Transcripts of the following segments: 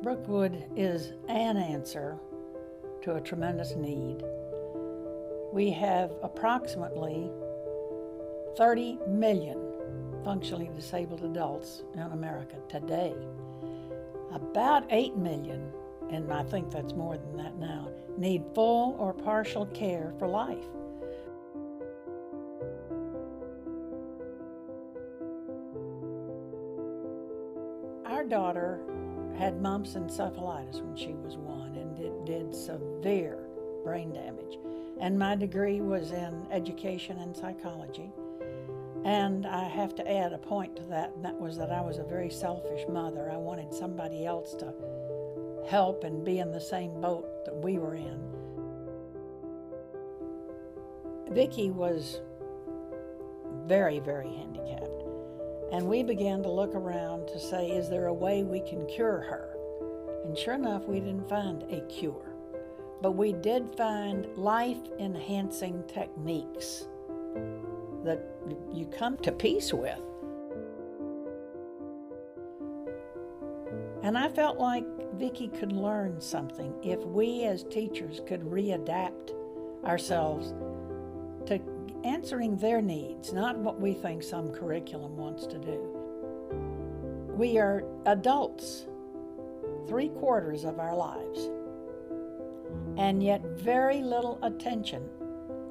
Brookwood is an answer to a tremendous need. We have approximately 30 million functionally disabled adults in America today. About 8 million, and I think that's more than that now, need full or partial care for life. Our daughter had mumps and encephalitis when she was 1, and it did severe brain damage. And my degree was in education and psychology. And I have to add a point to that, and that was that I was a very selfish mother. I wanted somebody else to help and be in the same boat that we were in. Vicki was very, very handicapped. And we began to look around to say, is there a way we can cure her? And sure enough, we didn't find a cure. But we did find life-enhancing techniques that you come to peace with. And I felt like Vicki could learn something if we as teachers could readapt ourselves to answering their needs, not what we think some curriculum wants to do. We are adults 3/4 of our lives, and yet very little attention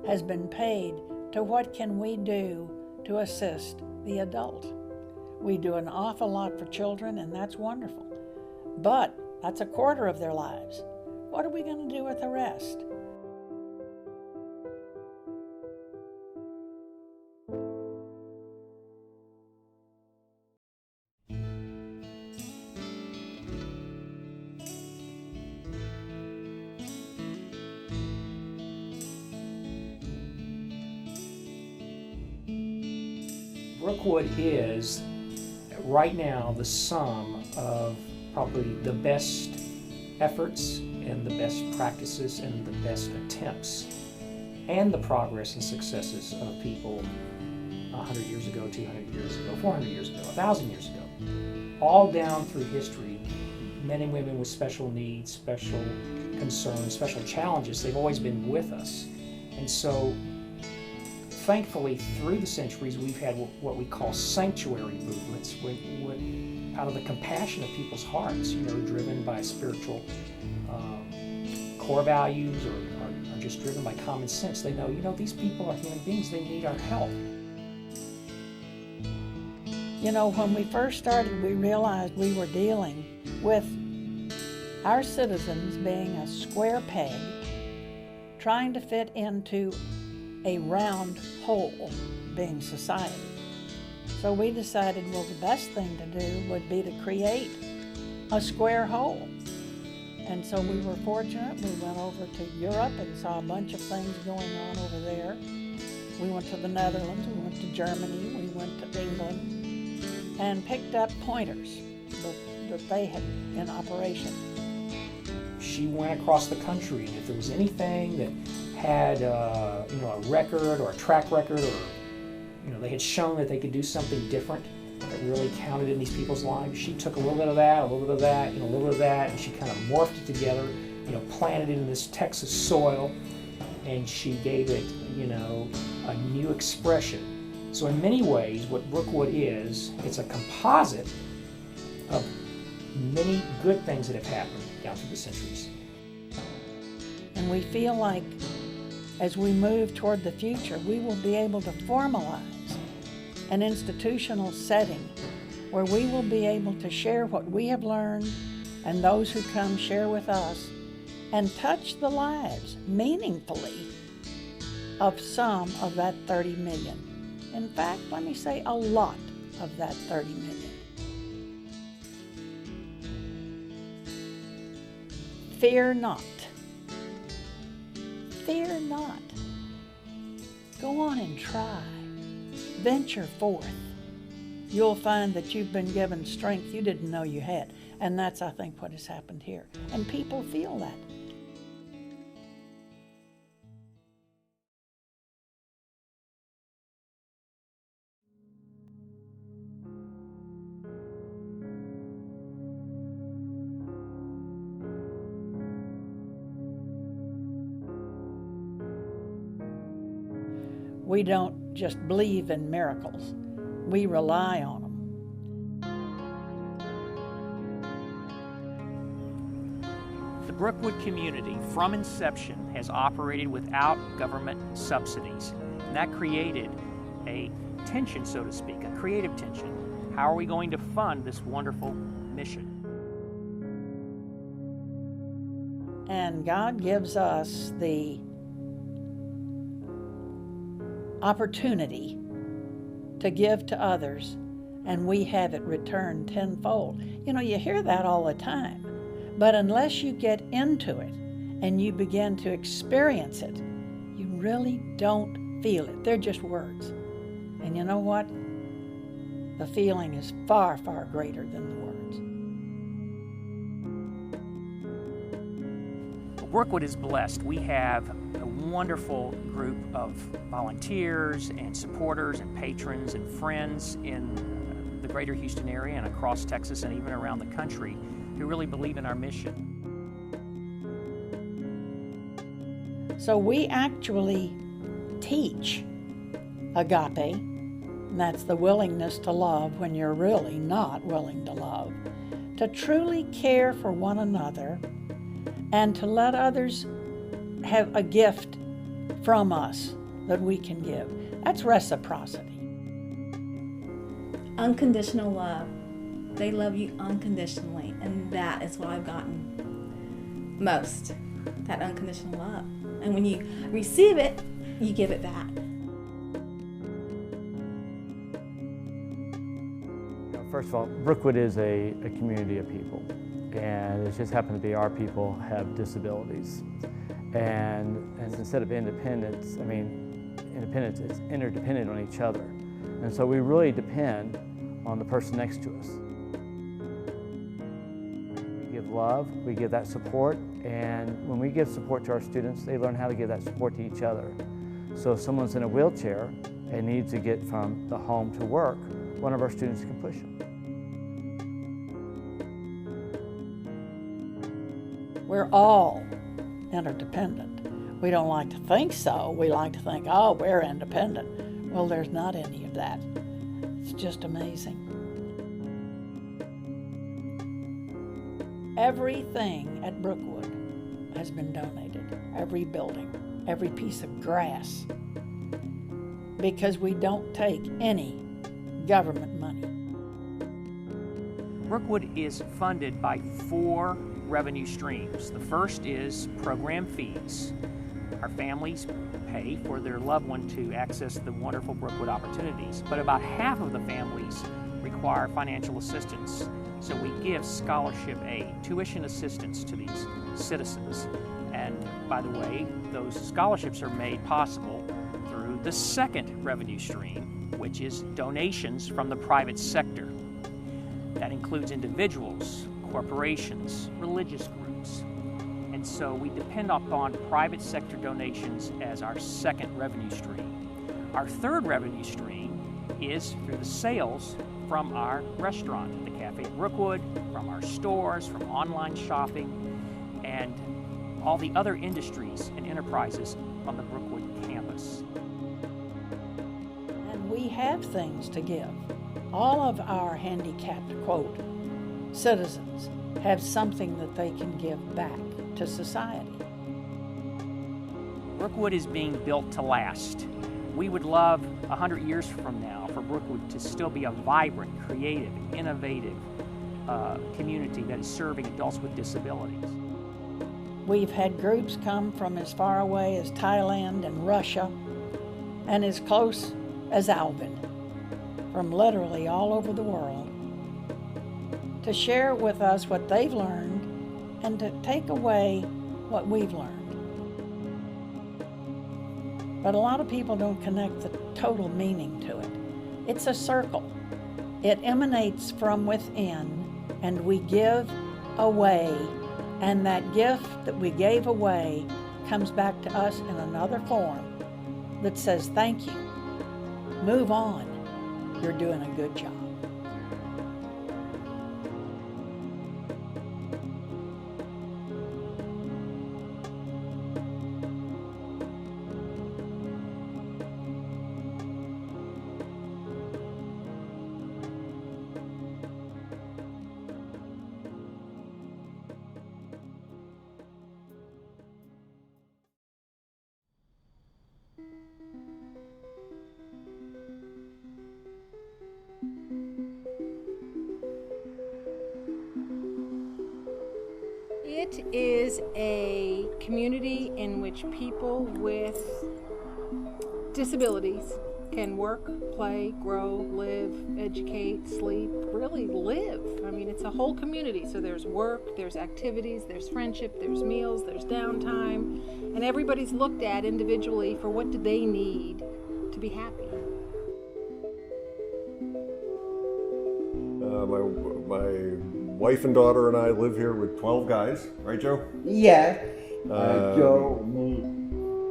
has been paid to what can we do to assist the adult. We do an awful lot for children, and that's wonderful, but that's 1/4 of their lives. What are we going to do with the rest? Brookwood is, right now, the sum of probably the best efforts and the best practices and the best attempts and the progress and successes of people 100 years ago, 200 years ago, 400 years ago, 1,000 years ago, all down through history. Men and women with special needs, special concerns, special challenges, they've always been with us. And so thankfully, through the centuries, we've had what we call sanctuary movements, out of the compassion of people's hearts, driven by spiritual core values or just driven by common sense. They know, these people are human beings, they need our help. When we first started, we realized we were dealing with our citizens being a square peg, trying to fit into a round hole, being society. So we decided, well, the best thing to do would be to create a square hole. And so we were fortunate. We went over to Europe and saw a bunch of things going on over there. We went to the Netherlands, we went to Germany, we went to England, and picked up pointers that they had in operation. She went across the country, and if there was anything that had a record or a track record, or they had shown that they could do something different that really counted in these people's lives, she took a little bit of that, a little bit of that, a little bit of that, and she kind of morphed it together, planted it in this Texas soil, and she gave it, a new expression. So in many ways, what Brookwood is, it's a composite of many good things that have happened down through the centuries. And we feel like as we move toward the future, we will be able to formalize an institutional setting where we will be able to share what we have learned, and those who come share with us, and touch the lives meaningfully of some of that 30 million. In fact, let me say a lot of that 30 million. Fear not. Fear not. Go on and try. Venture forth. You'll find that you've been given strength you didn't know you had. And that's, I think, what has happened here. And people feel that. We don't just believe in miracles, we rely on them. The Brookwood Community, from inception, has operated without government subsidies. And that created a tension, so to speak, a creative tension. How are we going to fund this wonderful mission? And God gives us the opportunity to give to others, and we have it returned tenfold. You know, you hear that all the time, but unless you get into it and you begin to experience it, you really don't feel it. They're just words. And you know what? The feeling is far, far greater than the words. Brookwood is blessed. We have a wonderful group of volunteers and supporters and patrons and friends in the greater Houston area and across Texas and even around the country who really believe in our mission. So we actually teach agape, and that's the willingness to love when you're really not willing to love, to truly care for one another, and to let others have a gift from us that we can give. That's reciprocity. Unconditional love. They love you unconditionally, and that is what I've gotten most, that unconditional love. And when you receive it, you give it back. First of all, Brookwood is a community of people, and it just happens to be our people have disabilities. And instead of independence, independence is interdependent on each other. And so we really depend on the person next to us. We give love, we give that support, and when we give support to our students, they learn how to give that support to each other. So if someone's in a wheelchair and needs to get from the home to work, one of our students can push them. We're all interdependent. We don't like to think so. We like to think, oh, we're independent. Well, there's not any of that. It's just amazing. Everything at Brookwood has been donated. Every building, every piece of grass, because we don't take any government money. Brookwood is funded by 4 revenue streams. The first is program fees. Our families pay for their loved one to access the wonderful Brookwood opportunities, but about half of the families require financial assistance. So we give scholarship aid, tuition assistance to these citizens. And by the way, those scholarships are made possible through the second revenue stream, which is donations from the private sector. That includes individuals, corporations, religious groups. And so we depend upon private sector donations as our second revenue stream. Our third revenue stream is through the sales from our restaurant, the Cafe at Brookwood, from our stores, from online shopping, and all the other industries and enterprises on the Brookwood campus. And we have things to give. All of our handicapped, quote, citizens have something that they can give back to society. Brookwood is being built to last. We would love 100 years from now for Brookwood to still be a vibrant, creative, innovative community that is serving adults with disabilities. We've had groups come from as far away as Thailand and Russia, and as close as Alvin, from literally all over the world, to share with us what they've learned and to take away what we've learned. But a lot of people don't connect the total meaning to it. It's a circle. It emanates from within, and we give away, and that gift that we gave away comes back to us in another form that says, thank you, move on, you're doing a good job. Brookwood is a community in which people with disabilities can work, play, grow, live, educate, sleep, really live. I mean, it's a whole community. So there's work, there's activities, there's friendship, there's meals, there's downtime, and everybody's looked at individually for what do they need to be happy. My wife and daughter and I live here with 12 guys, right, Joe? Yeah. Joe.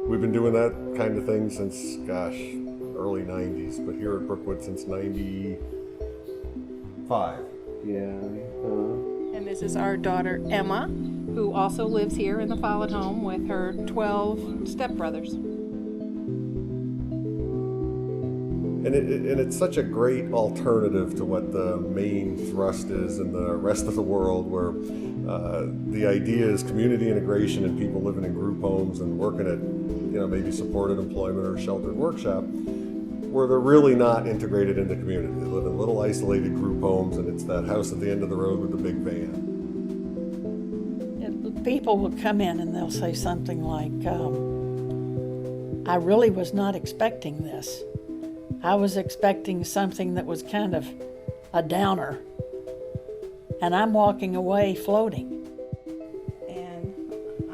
We've been doing that kind of thing since, gosh, early 90s, but here at Brookwood since 95. Yeah. And this is our daughter Emma, who also lives here in the Follett home with her 12 stepbrothers. And it's such a great alternative to what the main thrust is in the rest of the world, where the idea is community integration and people living in group homes and working at, maybe supported employment or sheltered workshop, where they're really not integrated into community. They live in little isolated group homes, and it's that house at the end of the road with the big van. People will come in and they'll say something like, I really was not expecting this. I was expecting something that was kind of a downer, and I'm walking away floating. And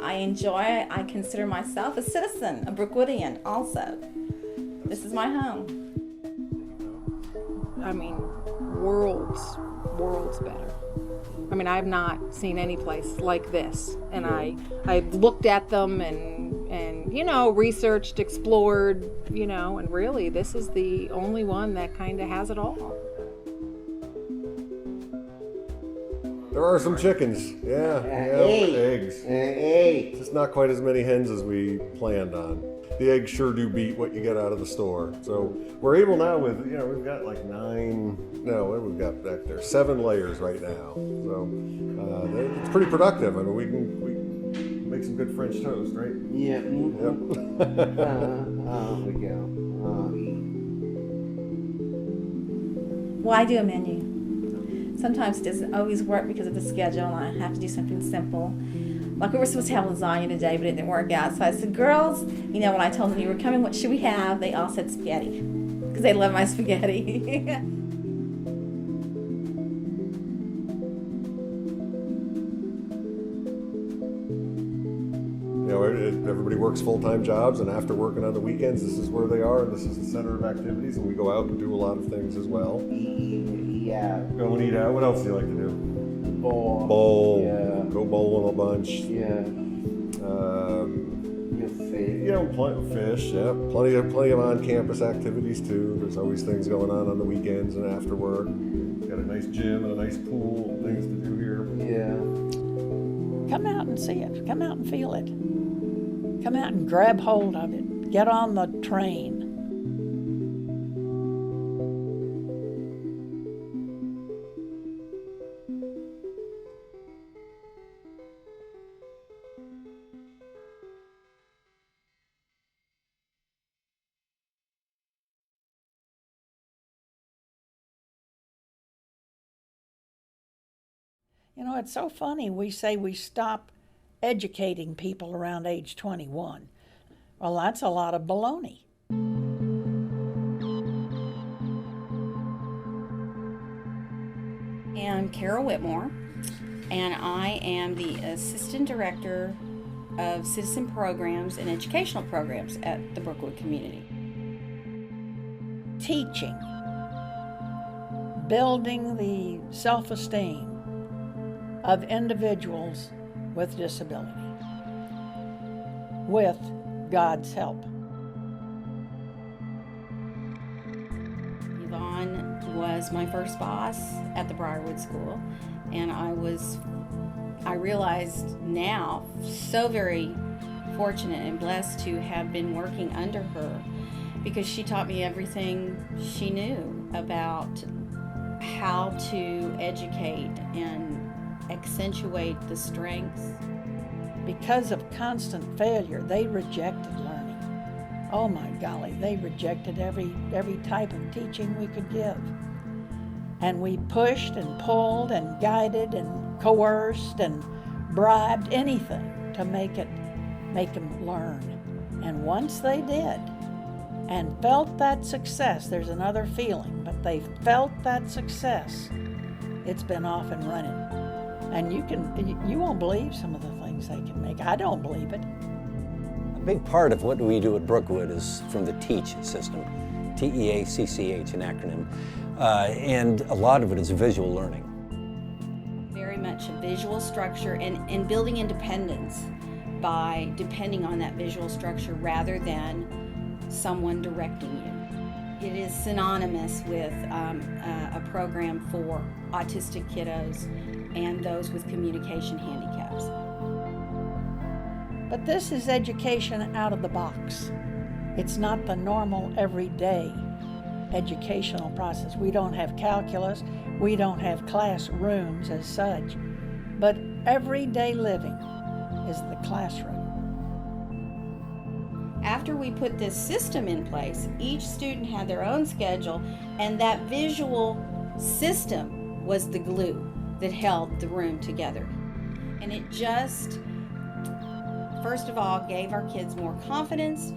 I enjoy it. I consider myself a citizen, a Brookwoodian also. This is my home. I mean, worlds better. I mean, I've not seen any place like this, and I've looked at them and researched, explored, and really this is the only one that kind of has it all. There are some chickens, eggs. Eggs. Just not quite as many hens as we planned on. The eggs sure do beat what you get out of the store. So we're able now with, we've got like 7 layers right now. So it's pretty productive. I mean, we can make some good French toast, right? Yeah. Yep. We go. Well, I do a menu. Sometimes it doesn't always work because of the schedule, and I have to do something simple. Like we were supposed to have lasagna today, but it didn't work out. So I said, girls, when I told them you were coming, what should we have? They all said spaghetti, because they love my spaghetti. Everybody works full-time jobs, and after working on the weekends, this is where they are, and this is the center of activities, and we go out and do a lot of things as well. Yeah. Go and eat out. What else do you like to do? Bowl. Yeah. Go bowling a bunch. Yeah. Fish. Yeah. Plenty of on-campus activities too. There's always things going on the weekends and after work. Got a nice gym and a nice pool. Things to do here. Yeah. Come out and see it. Come out and feel it. Come out and grab hold of it. Get on the train. It's so funny. We say we stop educating people around age 21. Well, that's a lot of baloney. I'm Carol Whitmore, and I am the Assistant Director of Citizen Programs and Educational Programs at the Brookwood Community. Teaching, building the self-esteem of individuals with disability, with God's help. Yvonne was my first boss at the Briarwood School, and I realized now so very fortunate and blessed to have been working under her, because she taught me everything she knew about how to educate and accentuate the strengths. Because of constant failure, they rejected learning. Oh my golly, they rejected every type of teaching we could give. And we pushed and pulled and guided and coerced and bribed, anything to make them learn. And once they did, and felt that success, there's another feeling, but they felt that success, it's been off and running. And you won't believe some of the things they can make. I don't believe it. A big part of what we do at Brookwood is from the TEACH system, T-E-A-C-C-H, an acronym, and a lot of it is visual learning. Very much a visual structure and building independence by depending on that visual structure rather than someone directing you. It is synonymous with a program for autistic kiddos and those with communication handicaps. But this is education out of the box. It's not the normal everyday educational process. We don't have calculus, we don't have classrooms as such, but everyday living is the classroom. After we put this system in place, each student had their own schedule, and that visual system was the glue that held the room together. And it just, first of all, gave our kids more confidence,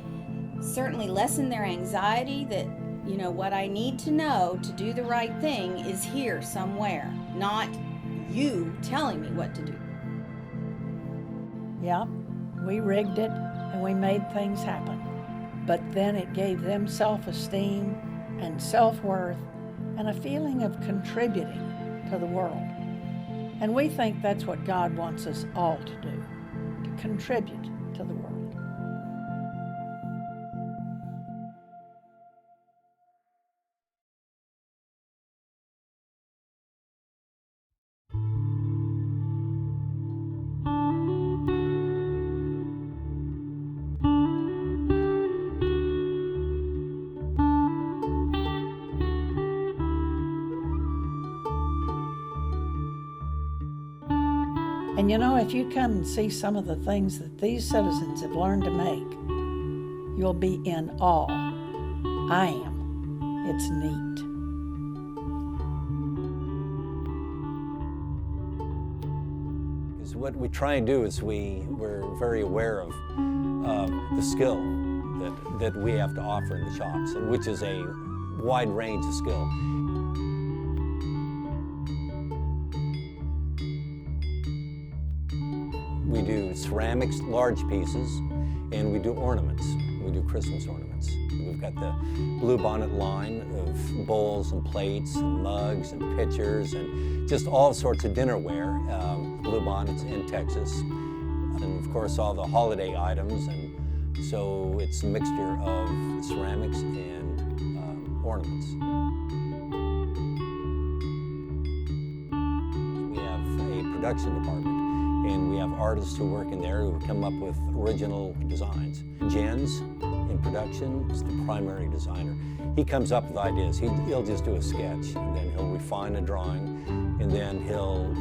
certainly lessened their anxiety that, what I need to know to do the right thing is here somewhere, not you telling me what to do. Yeah, we rigged it and we made things happen. But then it gave them self-esteem and self-worth and a feeling of contributing to the world. And we think that's what God wants us all to do, to contribute to the world. And if you come and see some of the things that these citizens have learned to make, you'll be in awe. I am. It's neat. Because what we try and do is we're very aware of the skill that we have to offer in the shops, and which is a wide range of skill. We do ceramics, large pieces, and we do ornaments. We do Christmas ornaments. We've got the Bluebonnet line of bowls and plates and mugs and pitchers and just all sorts of dinnerware, Bluebonnets in Texas. And of course all the holiday items, and so it's a mixture of ceramics and ornaments. We have a production department. And we have artists who work in there who come up with original designs. Jens, in production, is the primary designer. He comes up with ideas. He'll just do a sketch, and then he'll refine a drawing, and then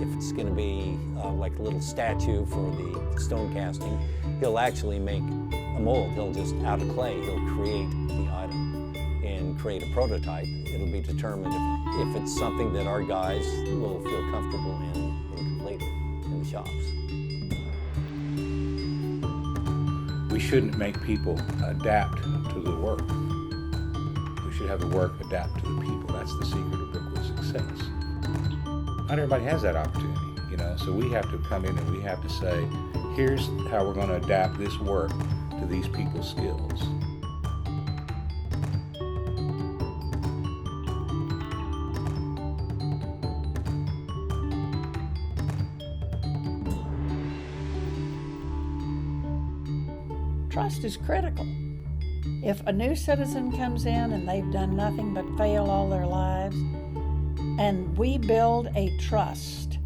if it's going to be like a little statue for the stone casting, he'll actually make a mold. He'll just, out of clay, he'll create the item and create a prototype. It'll be determined if it's something that our guys will feel comfortable in completing in the shops. We shouldn't make people adapt to the work. We should have the work adapt to the people. That's the secret of Brookwood's success. Not everybody has that opportunity, so we have to come in and we have to say, here's how we're going to adapt this work to these people's skills. Trust is critical. If a new citizen comes in and they've done nothing but fail all their lives, and we build a trust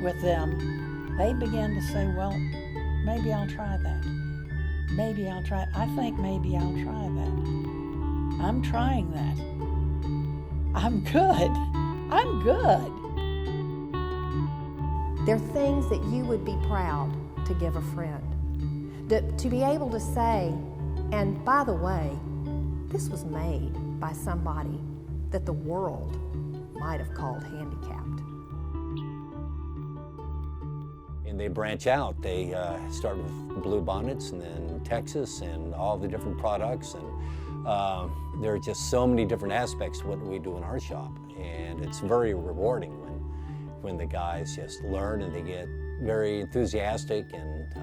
with them, they begin to say, well, maybe I'll try that. Maybe I'll try, I think maybe I'll try that. I'm trying that. I'm good. I'm good. They're things that you would be proud to give a friend. To be able to say, and by the way, this was made by somebody that the world might have called handicapped. And they branch out. They start with blue bonnets and then Texas and all the different products. And there are just so many different aspects to what we do in our shop. And it's very rewarding when the guys just learn and they get very enthusiastic and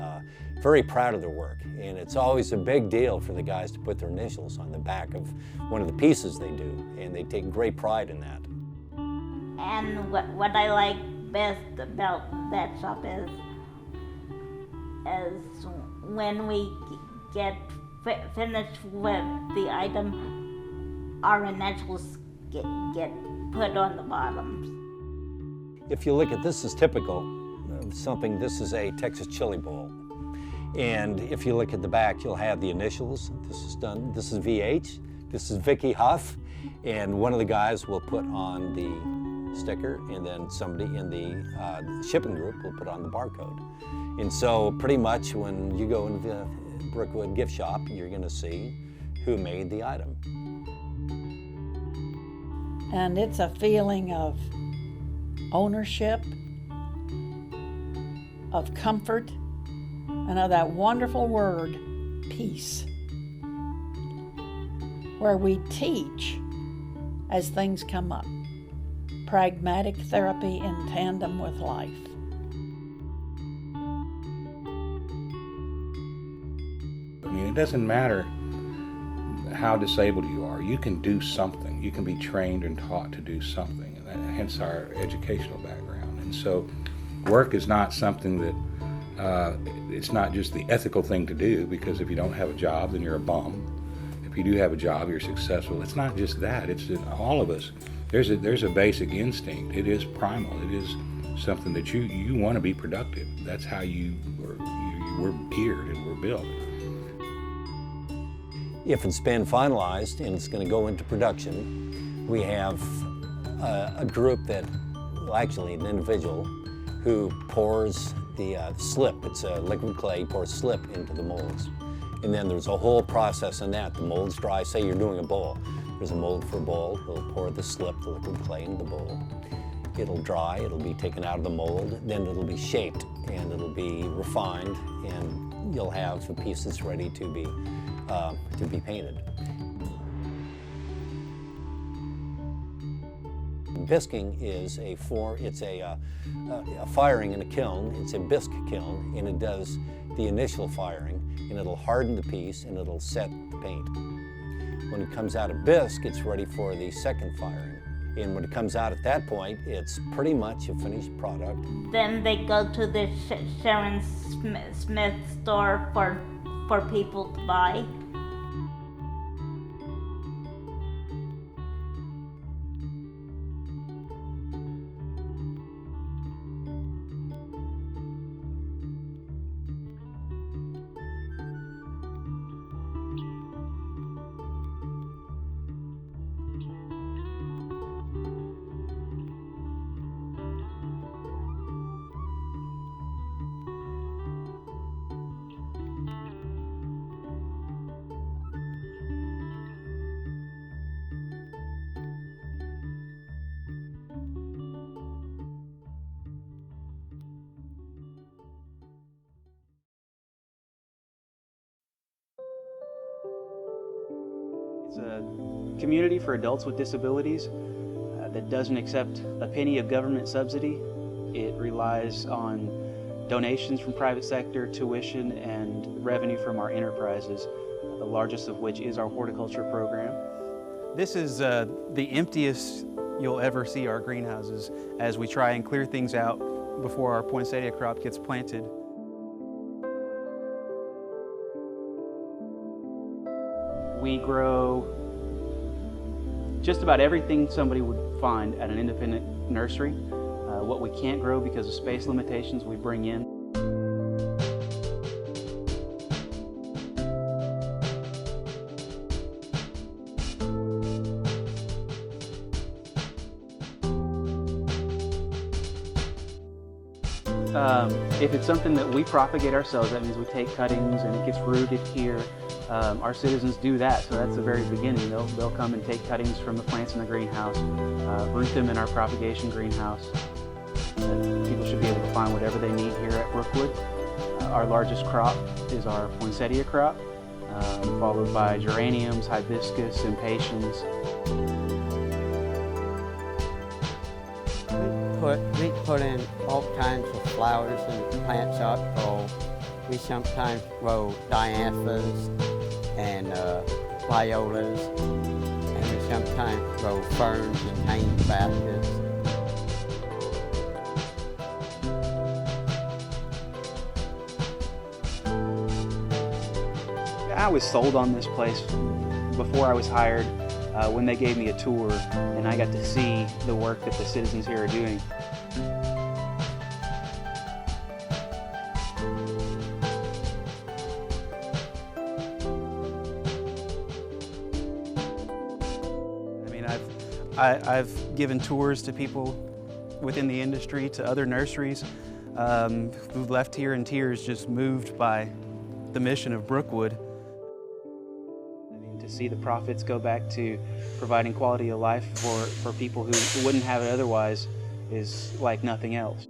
very proud of their work. And it's always a big deal for the guys to put their initials on the back of one of the pieces they do. And they take great pride in that. And what I like best about that shop is when we get finished with the item, our initials get put on the bottoms. If you look at this is typical of something, this is a Texas chili bowl. And if you look at the back, you'll have the initials. This is done, this is VH, this is Vicky Huff, and one of the guys will put on the sticker, and then somebody in the shipping group will put on the barcode. And so pretty much when you go into the Brookwood gift shop, you're going to see who made the item. And it's a feeling of ownership, of comfort, and of that wonderful word, peace, where we teach as things come up. Pragmatic therapy in tandem with life. I mean, it doesn't matter how disabled you are. You can do something. You can be trained and taught to do something, and that, hence our educational background. And so work is not something that, it's not just the ethical thing to do, because if you don't have a job, then you're a bum. If you do have a job, you're successful. It's not just that. It's in all of us. There's a basic instinct. It is primal. It is something that you want to be productive. That's how you were geared and were built. If it's been finalized and it's going to go into production, we have a group that, well, actually an individual who pours the slip. It's a liquid clay, pours slip into the molds. And then there's a whole process in that. The molds dry, say you're doing a bowl. There's a mold for a bowl. He'll pour the slip, the liquid clay, into the bowl. It'll dry, it'll be taken out of the mold, then it'll be shaped and it'll be refined, and you'll have the pieces ready to be painted. Bisquing is a firing in a kiln. It's a bisque kiln, and it does the initial firing, and it'll harden the piece and it'll set the paint. When it comes out of bisque, it's ready for the second firing. And when it comes out at that point, it's pretty much a finished product. Then they go to the Sharon Smith store for people to buy. It's a community for adults with disabilities that doesn't accept a penny of government subsidy. It relies on donations from private sector, tuition, and revenue from our enterprises, the largest of which is our horticulture program. This is the emptiest you'll ever see our greenhouses as we try and clear things out before our poinsettia crop gets planted. We grow just about everything somebody would find at an independent nursery. What we can't grow because of space limitations, we bring in. If it's something that we propagate ourselves, that means we take cuttings and it gets rooted here. Our citizens do that, so that's the very beginning. They'll come and take cuttings from the plants in the greenhouse, root them in our propagation greenhouse. People should be able to find whatever they need here at Brookwood. Our largest crop is our poinsettia crop, followed by geraniums, hibiscus, impatiens. We put in all kinds of flowers and plants up. So we sometimes grow dianthus and violas, and we sometimes grow ferns and hanging baskets. I was sold on this place before I was hired when they gave me a tour and I got to see the work that the citizens here are doing. I mean, I've given tours to people within the industry, to other nurseries who left here in tears, just moved by the mission of Brookwood. To see the profits go back to providing quality of life for people who wouldn't have it otherwise is like nothing else.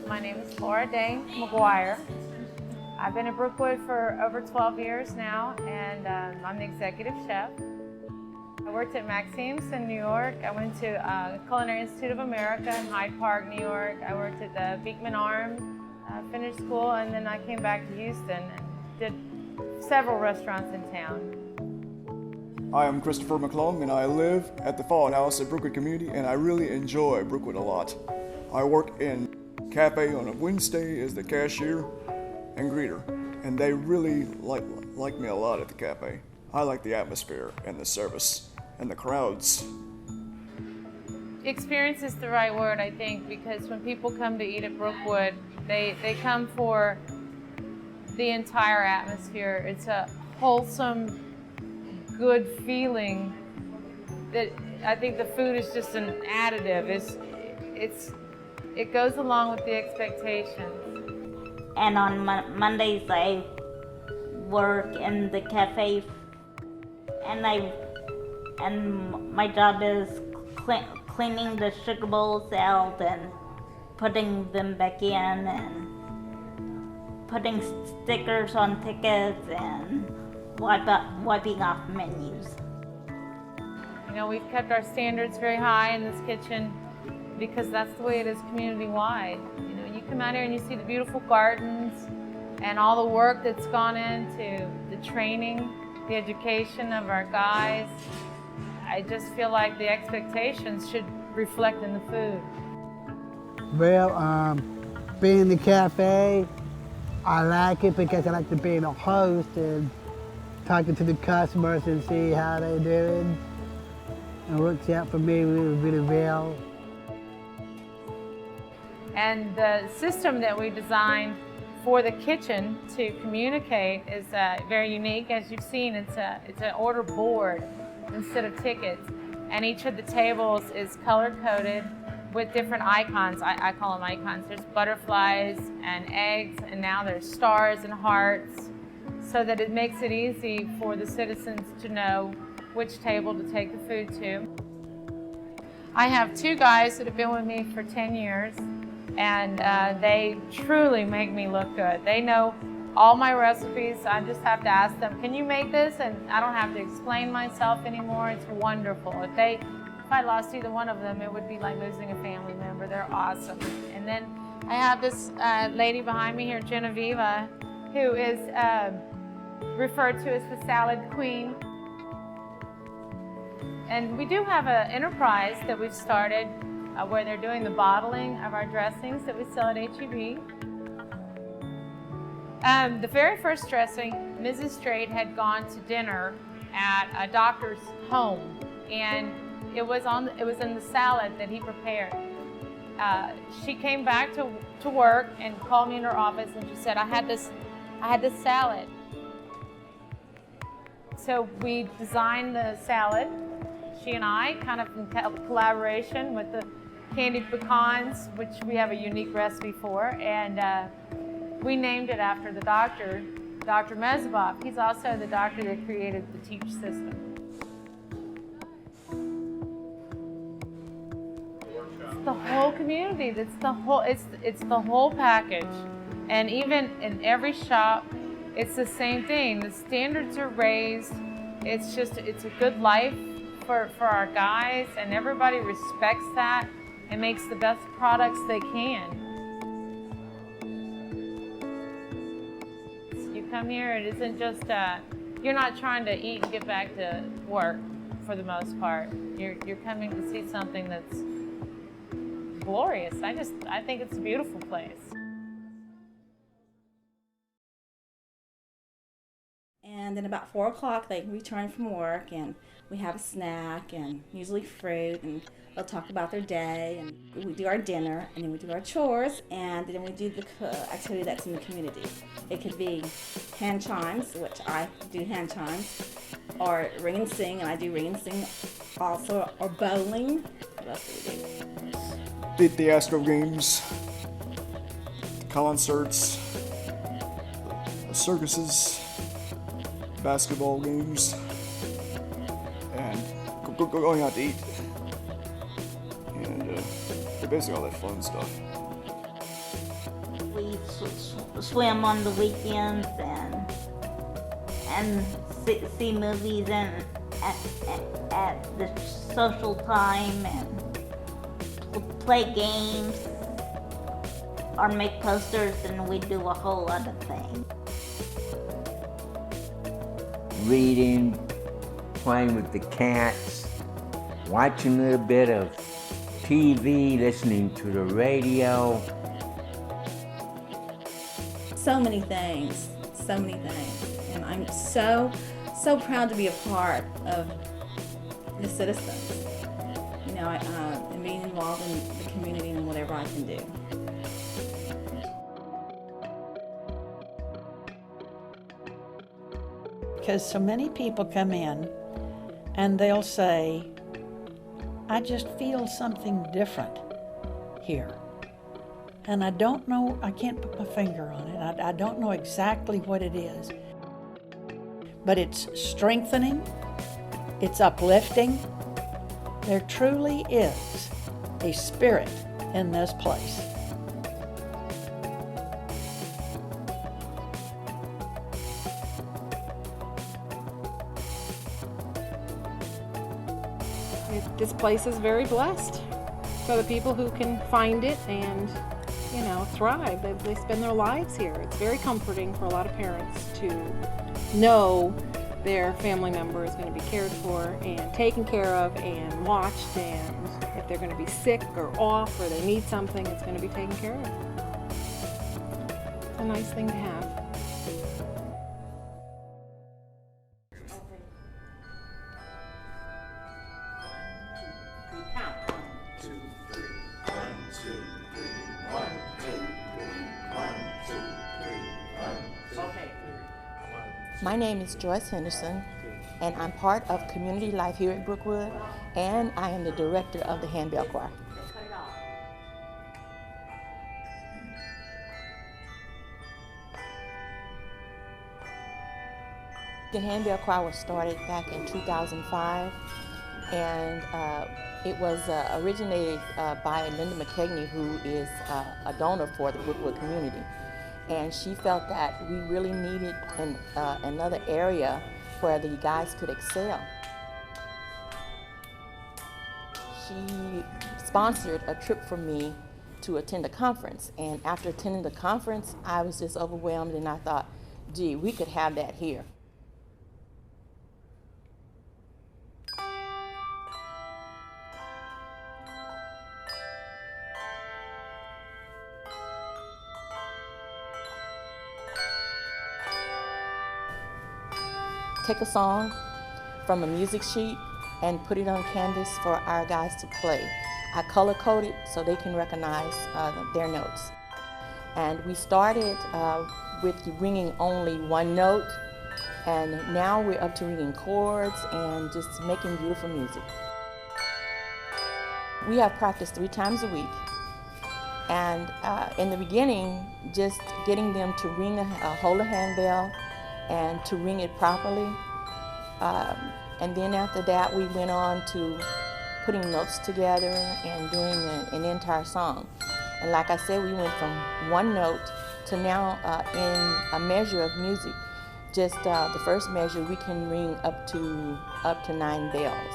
My name is Laura Day McGuire. I've been at Brookwood for over 12 years now, and I'm the executive chef. I worked at Maxime's in New York. I went to Culinary Institute of America in Hyde Park, New York. I worked at the Beekman Arms, finished school, and then I came back to Houston and did several restaurants in town. I am Christopher McClung, and I live at the Fall House at Brookwood Community, and I really enjoy Brookwood a lot. I work in cafe on a Wednesday as the cashier and greeter, and they really like me a lot at the cafe. I like the atmosphere and the service and the crowds. Experience is the right word, I think, because when people come to eat at Brookwood, they come for the entire atmosphere. It's a wholesome, good feeling that I think the food is just an additive. It goes along with the expectations. And on Mondays I work in the cafe, and my job is cleaning the sugar bowls out and putting them back in and putting stickers on tickets and wiping off menus. You know, we've kept our standards very high in this kitchen because that's the way it is community-wide. You know, you come out here and you see the beautiful gardens and all the work that's gone into the training, the education of our guys. I just feel like the expectations should reflect in the food. Well, being in the cafe, I like it because I like to be a host and talking to the customers and see how they're doing. It works out for me really, really well. And the system that we designed for the kitchen to communicate is very unique. As you've seen, it's an order board instead of tickets. And each of the tables is color-coded with different icons. I call them icons. There's butterflies and eggs, and now there's stars and hearts, so that it makes it easy for the citizens to know which table to take the food to. I have two guys that have been with me for 10 years, and they truly make me look good. They know all my recipes. I just have to ask them, can you make this? And I don't have to explain myself anymore. It's wonderful. If I lost either one of them, it would be like losing a family member. They're awesome. And then I have this lady behind me here, Genevieve, who is referred to as the salad queen. And we do have an enterprise that we've started where they're doing the bottling of our dressings that we sell at HEB. The very first dressing, Mrs. Straight had gone to dinner at a doctor's home, and it was in the salad that he prepared. She came back to work and called me in her office, and she said, I had this salad. So we designed the salad. she and I, kind of in collaboration with the candied pecans, which we have a unique recipe for, and we named it after the doctor, Dr. Mezbov. He's also the doctor that created the TEACH system. It's the whole community. It's the whole package, and even in every shop, it's the same thing. The standards are raised. It's a good life for our guys, and everybody respects that and makes the best products they can. You come here, it isn't just, you're not trying to eat and get back to work for the most part. You're coming to see something that's glorious. I think it's a beautiful place. And then about 4 o'clock, they return from work, and we have a snack, and usually fruit, and they'll talk about their day, and we do our dinner, and then we do our chores, and then we do the activity that's in the community. It could be hand chimes, which I do hand chimes, or ring and sing, and I do ring and sing also, or bowling. What else do we do? The Astro games, the concerts, the circuses, basketball games, and going out to eat, and basically all that fun stuff. We swim on the weekends and see movies and at the social time and play games or make posters, and we do a whole lot of things. Reading, playing with the cats, watching a little bit of TV, listening to the radio. So many things, and I'm so proud to be a part of the citizens, you know, and being involved in the community and whatever I can do. Because so many people come in and they'll say, I just feel something different here. And I don't know, I can't put my finger on it. I don't know exactly what it is. But it's strengthening, it's uplifting. There truly is a spirit in this place. This place is very blessed for the people who can find it and, you know, thrive. They spend their lives here. It's very comforting for a lot of parents to know their family member is going to be cared for and taken care of and watched, and if they're going to be sick or off or they need something, it's going to be taken care of. It's a nice thing to have. My name is Joyce Henderson, and I'm part of community life here at Brookwood, and I am the director of the Handbell Choir. The Handbell Choir was started back in 2005, and it was originated by Linda McKegney, who is a donor for the Brookwood Community. And she felt that we really needed another area where the guys could excel. She sponsored a trip for me to attend a conference, and after attending the conference, I was just overwhelmed, and I thought, gee, we could have that here. Take a song from a music sheet and put it on canvas for our guys to play. I color code it so they can recognize their notes. And we started with bringing only one note, And now we're up to reading chords and just making beautiful music. We have practice 3 times a week. And in the beginning, just getting them to hold a handbell and to ring it properly. And then after that, we went on to putting notes together and doing an entire song. And like I said, we went from 1 note to now in a measure of music. Just the first measure, we can ring up to 9 bells.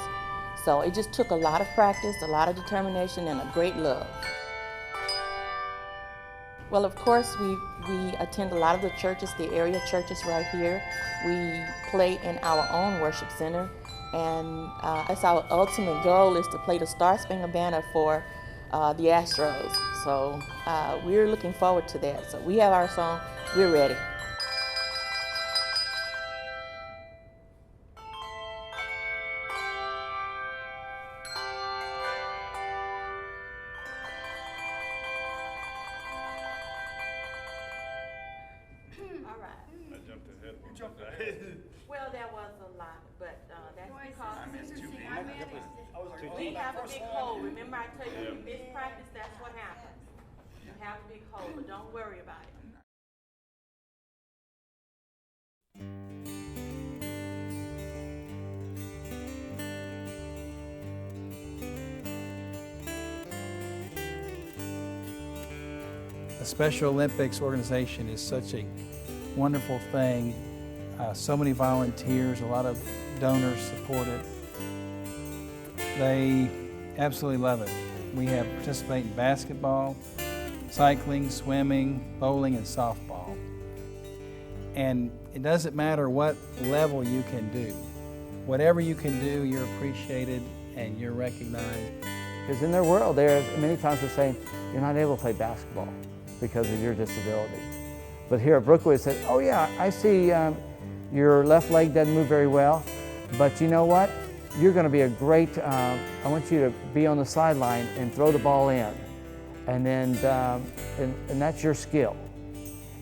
So it just took a lot of practice, a lot of determination, and a great love. Well, of course, we attend a lot of the churches, the area churches right here. We play in our own worship center, and that's our ultimate goal, is to play the Star Spangled Banner for the Astros. So we're looking forward to that. So we have our song, we're ready. Well, that was a lot, but that's because we have a big hole. Remember I told you, if you miss practice, that's what happens. You have a big hole, but don't worry about it. The Special Olympics organization is such a wonderful thing. So many volunteers, a lot of donors support it. They absolutely love it. We have participate in basketball, cycling, swimming, bowling, and softball. And it doesn't matter what level you can do. Whatever you can do, you're appreciated and you're recognized. Because in their world, they're many times they're saying, you're not able to play basketball because of your disability. But here at Brookwood, it said, oh yeah, I see your left leg doesn't move very well, but you know what? You're going to be a great, I want you to be on the sideline and throw the ball in. And then, and that's your skill.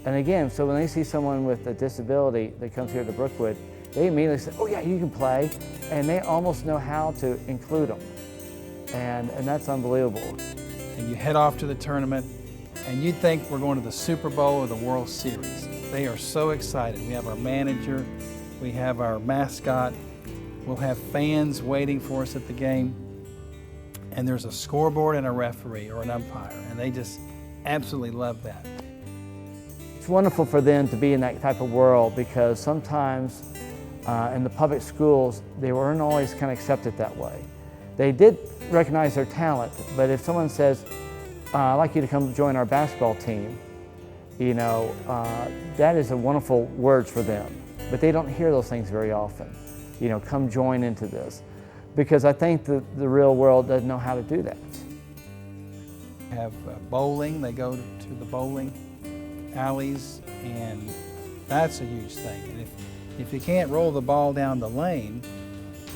And again, so when they see someone with a disability that comes here to Brookwood, they immediately say, oh yeah, you can play. And they almost know how to include them. And that's unbelievable. And you head off to the tournament, and you'd think we're going to the Super Bowl or the World Series. They are so excited. We have our manager, we have our mascot, we'll have fans waiting for us at the game, and there's a scoreboard and a referee or an umpire, and they just absolutely love that. It's wonderful for them to be in that type of world, because sometimes in the public schools, they weren't always kind of accepted that way. They did recognize their talent, but if someone says, I'd like you to come join our basketball team, you know, that is a wonderful words for them. But they don't hear those things very often. You know, come join into this. Because I think the real world doesn't know how to do that. Have bowling, they go to the bowling alleys, and that's a huge thing. And if you can't roll the ball down the lane,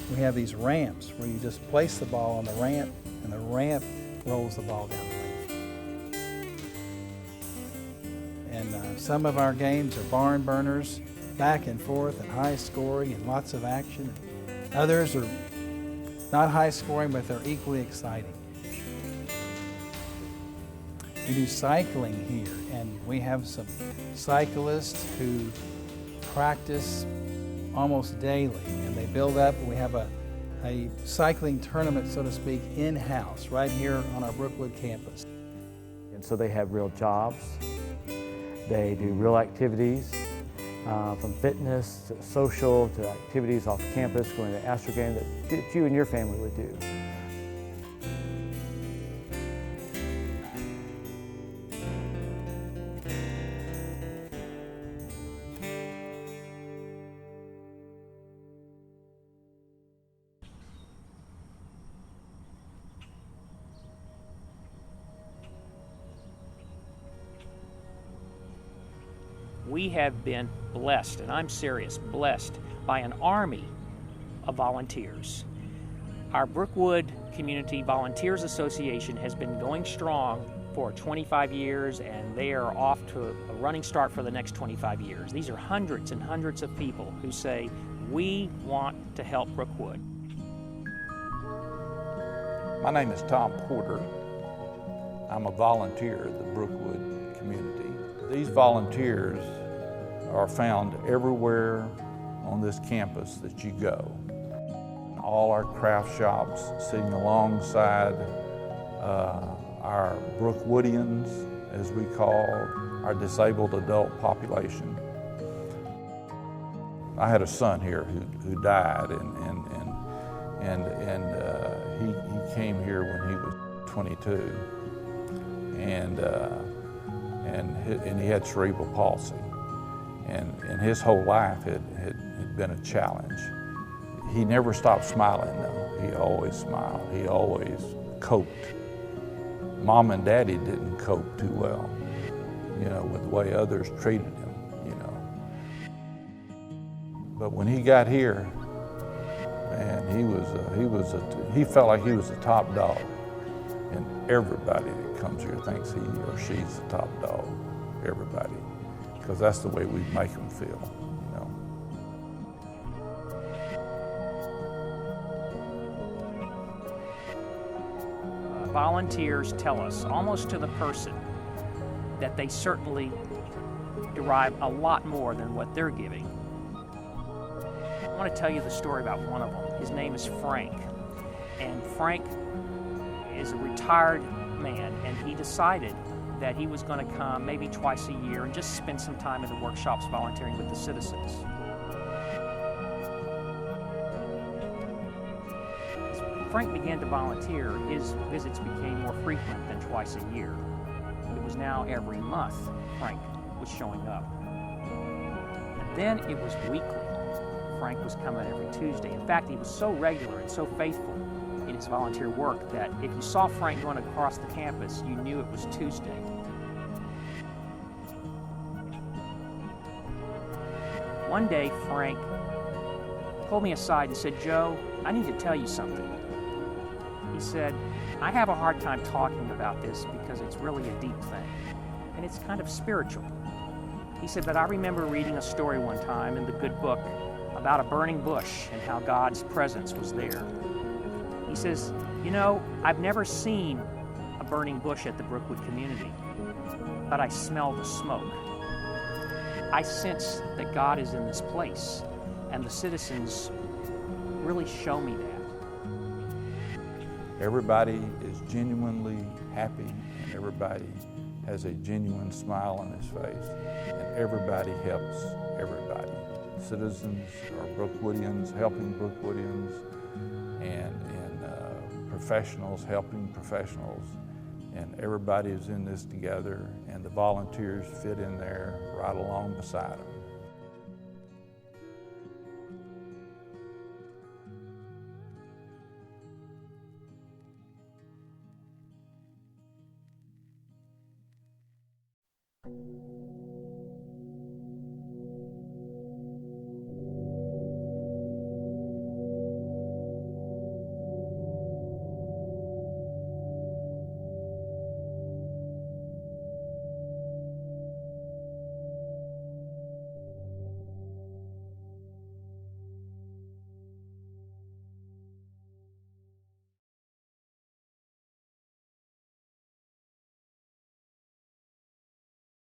we have these ramps where you just place the ball on the ramp, and the ramp rolls the ball down the lane. And some of our games are barn burners, back and forth and high scoring and lots of action. Others are not high scoring, but they're equally exciting. We do cycling here, and we have some cyclists who practice almost daily, and they build up, and we have a cycling tournament, so to speak, in-house right here on our Brookwood campus. And so they have real jobs. They do real activities, from fitness to social to activities off campus, going to Astro game that you and your family would do. We have been blessed, and I'm serious, blessed by an army of volunteers. Our Brookwood Community Volunteers Association has been going strong for 25 years, and they are off to a running start for the next 25 years. These are hundreds and hundreds of people who say, we want to help Brookwood. My name is Tom Porter. I'm a volunteer at the Brookwood Community. These volunteers are found everywhere on this campus that you go. All our craft shops sitting alongside our Brookwoodians, as we call our disabled adult population. I had a son here who died, and he came here when he was 22, and he had cerebral palsy, and his whole life had been a challenge. He never stopped smiling though. He always smiled. He always coped. Mom and Daddy didn't cope too well, you know, with the way others treated him, you know. But when he got here, man, he felt like he was the top dog. And everybody that comes here thinks he or she's the top dog, everybody. Because that's the way we make them feel, you know. Volunteers tell us, almost to the person, that they certainly derive a lot more than what they're giving. I want to tell you the story about one of them. His name is Frank. And Frank is a retired man, and he decided that he was going to come maybe twice a year and just spend some time in the workshops volunteering with the citizens. Frank began to volunteer, his visits became more frequent than twice a year. It was now every month Frank was showing up. And then it was weekly. Frank was coming every Tuesday. In fact, he was so regular and so faithful in his volunteer work that if you saw Frank going across the campus, you knew it was Tuesday. One day, Frank pulled me aside and said, "Joe, I need to tell you something." He said, "I have a hard time talking about this because it's really a deep thing, and it's kind of spiritual." He said, "But I remember reading a story one time in the good book about a burning bush and how God's presence was there." He says, "You know, I've never seen a burning bush at the Brookwood Community, but I smell the smoke. I sense that God is in this place, and the citizens really show me that." Everybody is genuinely happy, and everybody has a genuine smile on his face, and everybody helps everybody. Citizens are Brookwoodians helping Brookwoodians, and professionals helping professionals, and everybody is in this together, and the volunteers fit in there right along beside them.